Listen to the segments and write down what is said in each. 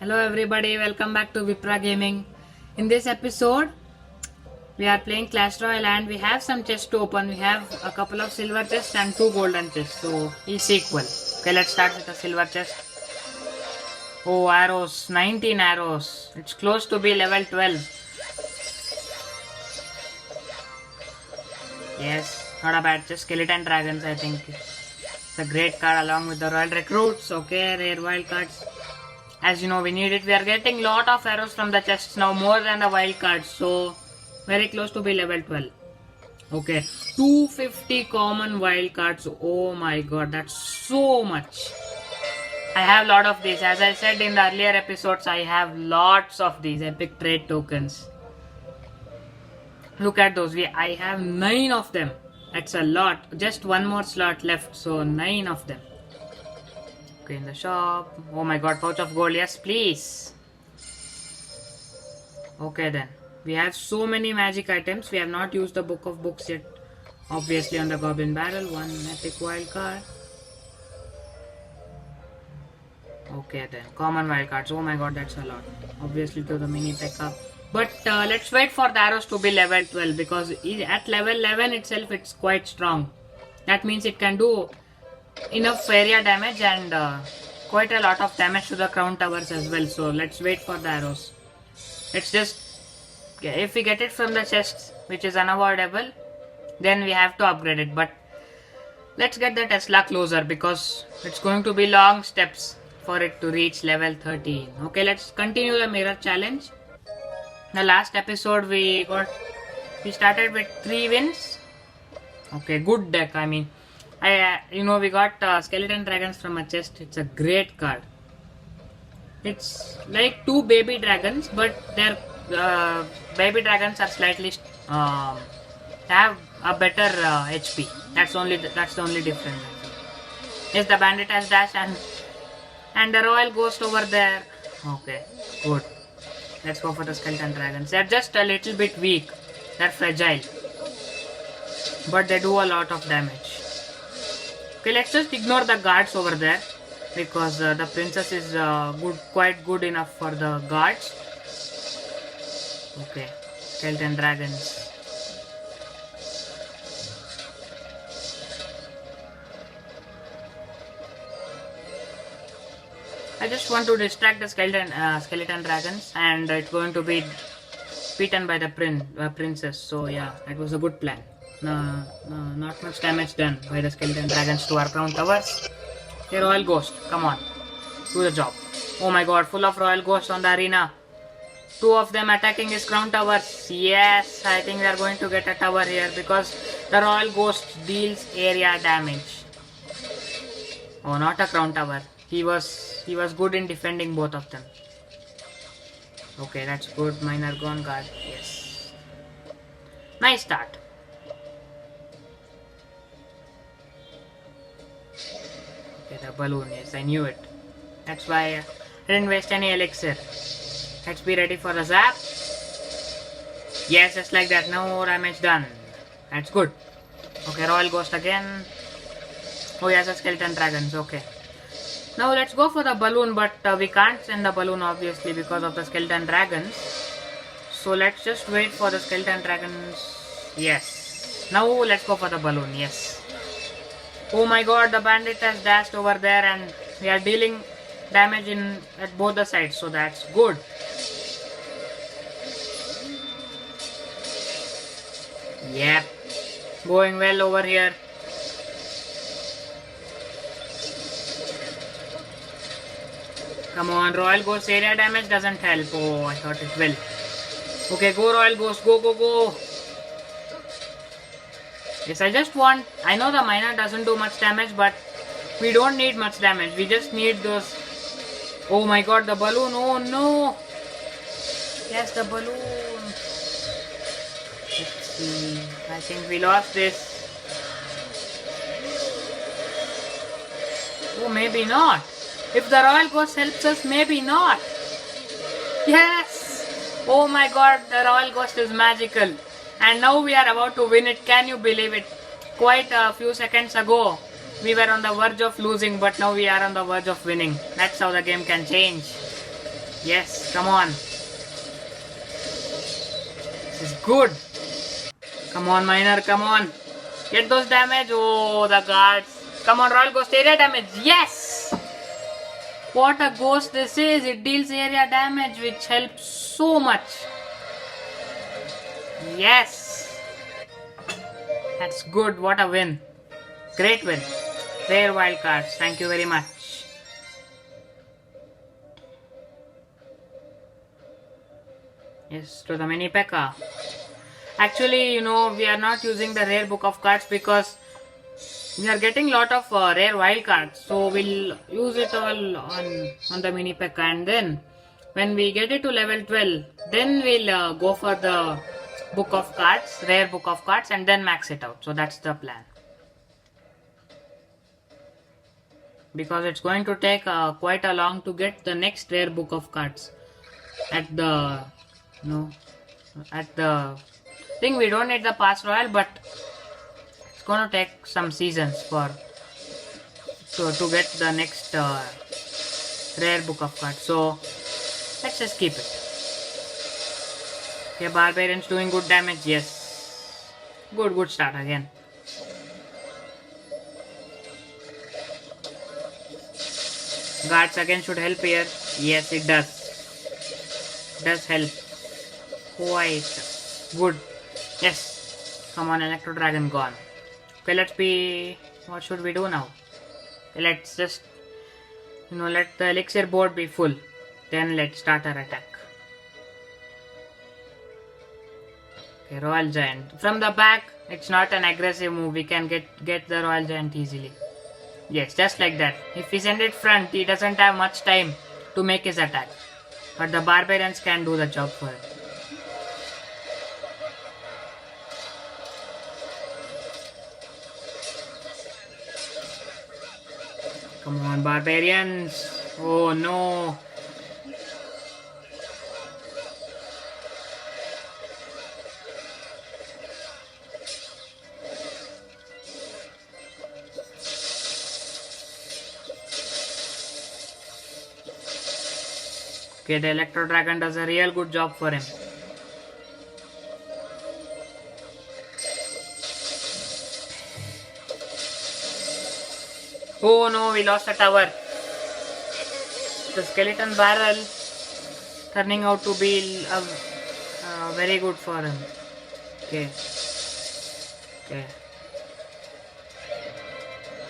Hello everybody, welcome back to Vipra Gaming. In this episode, we are playing Clash Royale and we have some chests to open. We have a couple of silver chests and 2 golden chests, so each equal. Okay, let's start with the silver chest. Oh, arrows, 19 arrows. It's close to be level 12. Yes, not a bad chest. Skeleton Dragons, I think. It's a great card along with the Royal Recruits. Okay, rare wild cards. As you know, we need it. We are getting lot of arrows from the chests now, more than the wild cards. So, very close to be level 12. Okay, 250 common wild cards. Oh my god, that's so much. I have lot of these. As I said in the earlier episodes, I have lots of these epic trade tokens. Look at those. I have 9 of them. That's a lot. Just one more slot left. So, 9 of them. Okay, in the shop. Oh my god, pouch of gold. Yes, please. Okay then. We have so many magic items. We have not used the book of books yet. Obviously on the goblin barrel. One epic wild card. Okay then. Common wild cards. Oh my god, that's a lot. Obviously to the mini pickup. But let's wait for the arrows to be level 12. Because at level 11 itself it's quite strong. That means it can do enough area damage and quite a lot of damage to the crown towers as well. So let's wait for the arrows. Let's just, if we get it from the chests, which is unavoidable, then we have to upgrade it. But let's get the Tesla closer because it's going to be long steps for it to reach level 13. Okay, let's continue the mirror challenge. The last episode we started with 3 wins. Okay, good deck. I mean, we got skeleton dragons from a chest. It's a great card. It's like 2 baby dragons, but their baby dragons are slightly have a better HP. That's the only difference. Yes, the bandit has dash and the royal ghost over there. Okay, good. Let's go for the skeleton dragons. They're just a little bit weak. They're fragile, but they do a lot of damage. Okay, let's just ignore the guards over there because the princess is quite good enough for the guards. Okay, skeleton dragons. I just want to distract the skeleton dragons, and it's going to be beaten by the princess. So yeah, that was a good plan. Not much damage done by the skeleton dragons to our crown towers. Hey, royal ghost, come on, do the job. Oh my god, full of royal ghosts on the arena. 2 of them attacking his crown towers. Yes, I think we are going to get a tower here because the royal ghost deals area damage. Oh, not a crown tower. He was good in defending both of them. Okay, that's good. Minor gone guard. Yes, nice start. The balloon, yes, I knew it. That's why I didn't waste any elixir. Let's be ready for the zap. Yes, just like that. No damage done. That's good. Okay, royal ghost again. Oh yes, the skeleton dragons. Okay. Now let's go for the balloon, but we can't send the balloon obviously because of the skeleton dragons. So let's just wait for the skeleton dragons. Yes. Now let's go for the balloon. Yes. Oh my god, the bandit has dashed over there and we are dealing damage at both the sides, so that's good. Yep, going well over here. Come on, royal ghost area damage doesn't help. Oh, I thought it will. Okay, go royal ghost, go. Yes, I know the miner doesn't do much damage, but we don't need much damage. We just need those. Oh my god, the balloon. Oh no. Yes, the balloon. Let's see. I think we lost this. Oh, maybe not. If the royal ghost helps us, maybe not. Yes. Oh my god, the royal ghost is magical. And now we are about to win it. Can you believe it? Quite a few seconds ago, we were on the verge of losing, but now we are on the verge of winning. That's how the game can change. Yes, come on. This is good. Come on, Miner, come on. Get those damage. Oh, the guards. Come on, Royal Ghost, area damage. Yes! What a ghost this is. It deals area damage, which helps so much. Yes! That's good. What a win. Great win. Rare wild cards. Thank you very much. Yes, to the mini P.E.K.K.A. Actually, we are not using the rare book of cards because we are getting lot of rare wild cards. So we'll use it all on the mini P.E.K.K.A. and then when we get it to level 12, then we'll go for the book of cards, rare book of cards, and then max it out. So that's the plan. Because it's going to take quite a long to get the next rare book of cards at the thing. We don't need the pass royal, but it's gonna take some seasons to get the next rare book of cards. So let's just keep it. Okay, barbarians doing good damage. Yes, good start again. Guards again should help here. Yes, it does help quite good. Yes, come on, Electro Dragon gone. Okay, what should we do now? Okay, let's just let the elixir board be full, then let's start our attack. Okay, Royal Giant from the back. It's not an aggressive move. We can get the Royal Giant easily. Yes, just like that. If we send it front, he doesn't have much time to make his attack. But the barbarians can do the job for him. Come on, barbarians. Oh no. Okay, the Electro Dragon does a real good job for him. Oh no, we lost the tower. The skeleton barrel turning out to be very good for him. Okay.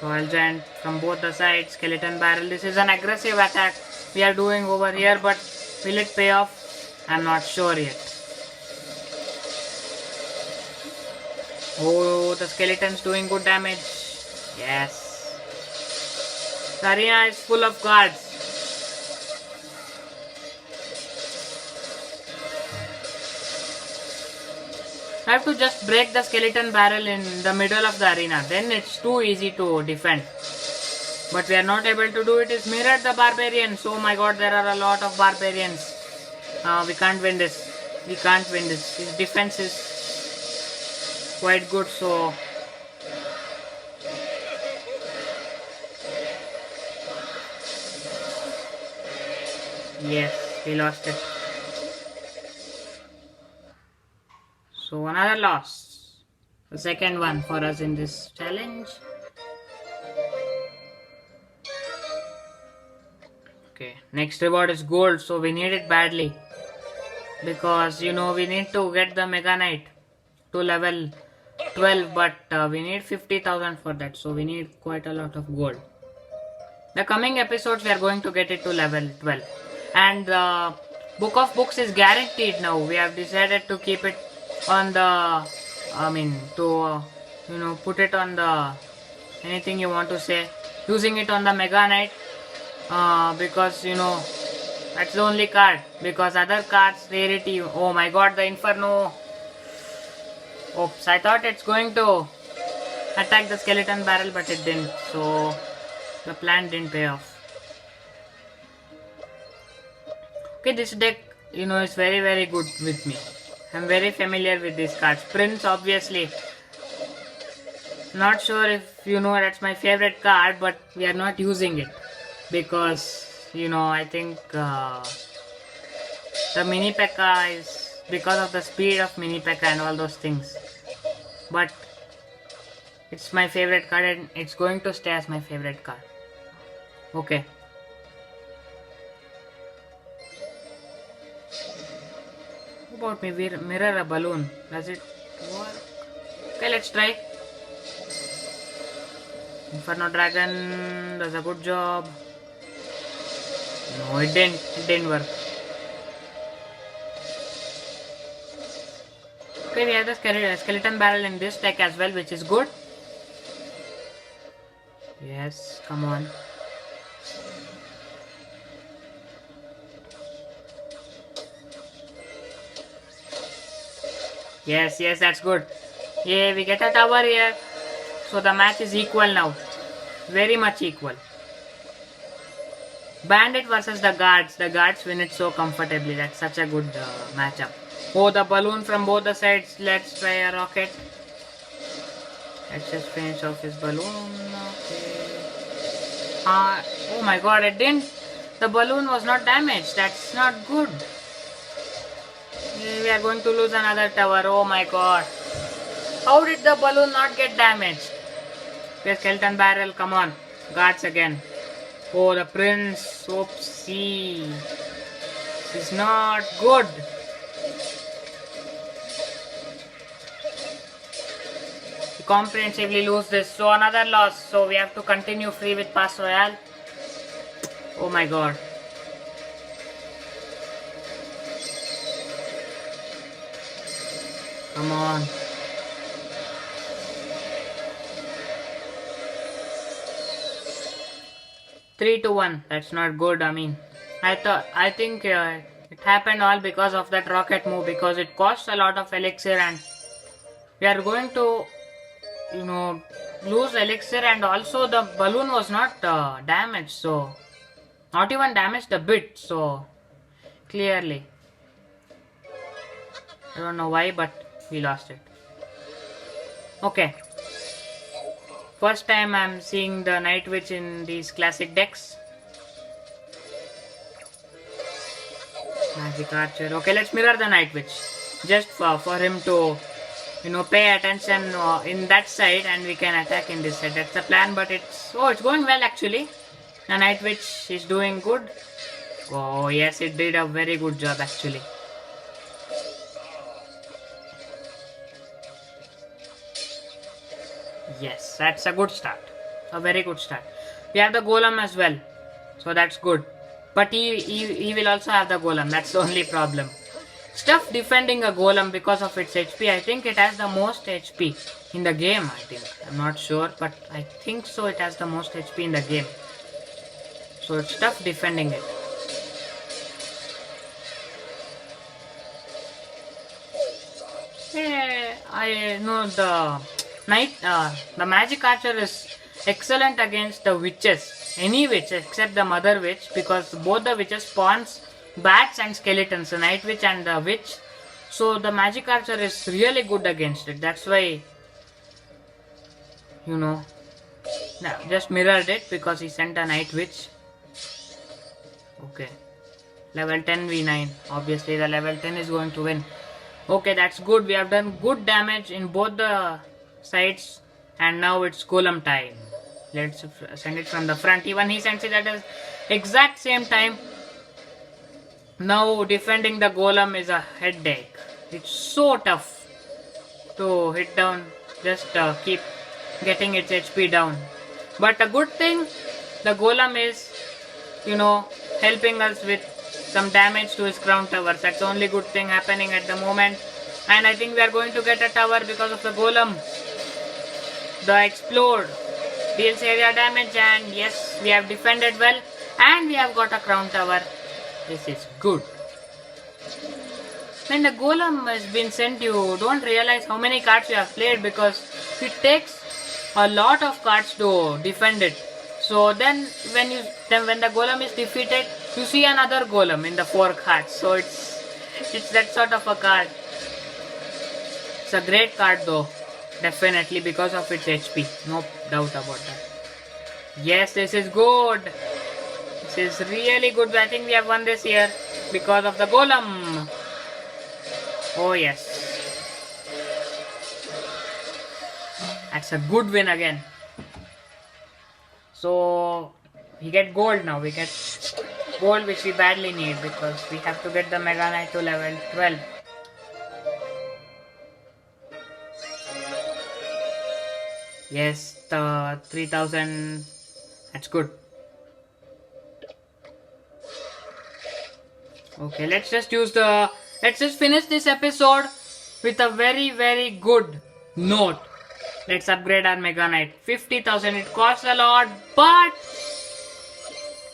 Royal Giant from both the sides. Skeleton barrel. This is an aggressive attack we are doing over here, but will it pay off? I'm not sure yet. Oh, the skeleton's doing good damage. Yes. The arena is full of guards. I have to just break the skeleton barrel in the middle of the arena. Then it's too easy to defend. But we are not able to do it. It's mirrored the barbarians. Oh my god, there are a lot of barbarians. We can't win this. His defense is quite good, so... Yes, we lost it. So another loss. The second one for us in this challenge. Okay, next reward is gold, so we need it badly. Because we need to get the Mega Knight to level 12, but we need 50,000 for that, so we need quite a lot of gold. The coming episodes we are going to get it to level 12. And the Book of Books is guaranteed now. We have decided to keep it on the, put it on the, anything you want to say, using it on the Mega Knight, because that's the only card, because other cards rarity. Oh my god, the Inferno. Oops, I thought it's going to attack the skeleton barrel, but it didn't, so the plan didn't pay off. Okay, this deck is very very good with me. I'm very familiar with these cards. Prince, obviously. Not sure if that's my favorite card, but we are not using it because I think The mini P.E.K.K.A is because of the speed of mini P.E.K.K.A and all those things. But it's my favorite card and it's going to stay as my favorite card. Okay. How about me mirror a balloon? Does it work? Okay, let's try. Inferno Dragon does a good job. No, it didn't. It didn't work. Okay, we have the skeleton barrel in this deck as well, which is good. Yes, come on. Yes, that's good. Yeah, we get a tower here. So the match is equal now. Very much equal. Bandit versus the guards. The guards win it so comfortably. That's such a good matchup. Oh, the balloon from both the sides. Let's try a rocket. Let's just finish off his balloon. Okay. Oh my god, it didn't. The balloon was not damaged. That's not good. We are going to lose another tower. Oh my god. How did the balloon not get damaged? Okay, skeleton barrel, come on. Guards again. Oh, the prince. Oopsie. This is not good. We comprehensively lose this. So another loss. So we have to continue free with Pass Royale. Oh my god. Come on. Three to 1. That's not good. I mean, I think it happened all because of that rocket move, because it costs a lot of elixir and we are going to, lose elixir, and also the balloon was not damaged, so not even damaged a bit. So clearly, I don't know why, but we lost it. Okay. First time I'm seeing the Night Witch in these classic decks. Magic Archer. Okay, let's mirror the Night Witch. Just for him to, pay attention in that side, and we can attack in this side. That's the plan, but it's going well actually. The Night Witch is doing good. Oh yes, it did a very good job actually. Yes, that's a good start. A very good start. We have the golem as well. So that's good. But he will also have the golem. That's the only problem. Stuff defending a golem because of its HP. I think it has the most HP in the game, I think. I'm not sure, but I think so. It has the most HP in the game. So it's tough defending it. Yeah, I know the magic archer is excellent against the witches. Any witch except the mother witch, because both the witches spawns bats and skeletons, the night witch and the witch. So the magic archer is really good against it. That's why, just mirrored it, because he sent a night witch. Okay. Level 10 v9. Obviously the level 10 is going to win. Okay, that's good. We have done good damage in both the sides, and now it's golem time. Let's send it from the front. Even he sends it at the exact same time. Now defending the golem is a headache. It's so tough to hit down. Just keep getting its HP down. But a good thing, the golem is, helping us with some damage to his crown towers. That's the only good thing happening at the moment. And I think we are going to get a tower because of the golem. The explode deals area damage, and yes, we have defended well, and we have got a crown tower. This is good. When the golem has been sent, you don't realize how many cards you have played, because it takes a lot of cards to defend it. So then when the golem is defeated, you see another golem in the 4 cards. So it's that sort of a card. It's a great card though. Definitely because of its HP. No doubt about that. Yes, this is good. This is really good. I think we have won this here. because of the golem. Oh yes. That's a good win again. So we get gold now. We get gold which we badly need because we have to get the Mega Knight to level 12. Yes, the 3000. That's good. Okay, let's just finish this episode with a very good note. Let's upgrade our Mega Knight. 50,000, it costs a lot, but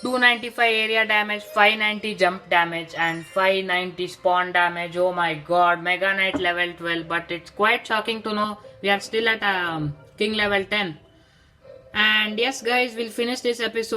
295 area damage, 590 jump damage, and 590 spawn damage. Oh my god, Mega Knight level 12, but it's quite shocking to know we are still at King level 10. And yes guys, we'll finish this episode.